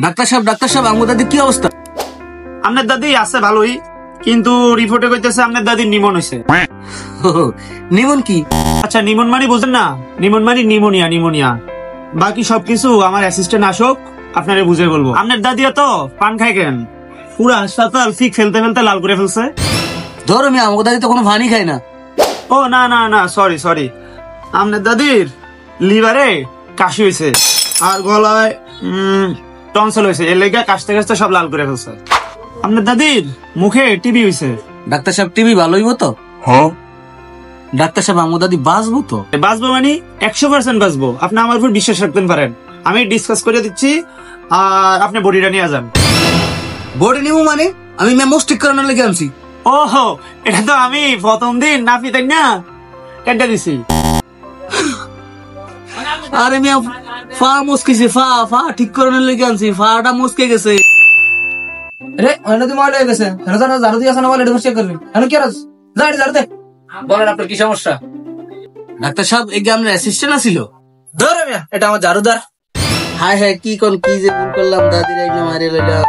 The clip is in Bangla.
ডাক্তার সাহেব আমার দাদির কি অবস্থা? আপনার দাদি আছে ভালোই, কিন্তু রিপোর্টে কইতেছে আপনার দাদির নিমন হয়েছে। নিমন কি? আচ্ছা, নিমন মানে বুঝেন না? নিমন মানে নিমোনিয়া। বাকি সবকিছু আমার অ্যাসিস্ট্যান্ট আসুক আপনারে বুঝে বলবো। আপনার দাদিও তো পান খায় কেন, পুরো হাসপাতাল ফিক ফেলতে লাল করে ফেলছে। ধরো মিয়া, আমার দাদি তো কোনো পানি খায় না। ও না, সরি, আপনার দাদির লিভারে কাশি হয়েছে আর গলায় টনসিল হয়েছে, এর লেগে কাশতে কাশতে সব লাল করে ফেলছে। আপনার দাদির মুখে টিবি হয়েছে। ডাক্তার সাহেব টিবি ভালো হইব তো? হ্যাঁ। ডাক্তার সাহেব আমার দাদি বাঁচবো তো? বাঁচবো মানে 100% বাঁচবো, আপনি আমার উপর বিশ্বাস রাখতে পারেন। আমি ডিসকাস করে দিচ্ছি আর আপনি বডিটা নিয়ে যান। বডি নিবো মানে? আমি মেমোস্টিক করানোর লেগে আনছি। ওহো, এটা তো আমি প্রথম দিন নাফি তাই না কেটে দিছি। আরে মিয়া, ফা মুসকিছে, ফা ঠিক করানোর লেগে আনছি, ফাটা মুসকে গেছে। রে নদী ময়লা হয়ে গেছে, ঝাড়ু দিয়ে আসা না বলে চেক করবি এখন কি আর ঝাড়ু দে। বলেন আপনার কি সমস্যা? ডাক্তার সাহেব এই আপনার অ্যাসিস্ট্যান্ট আছিল? ধরে মিয়া, এটা আমার ঝাড়ুদার। হায় কি যে ভুল করলাম, দাদির একদম মারিয়ে লইলাম।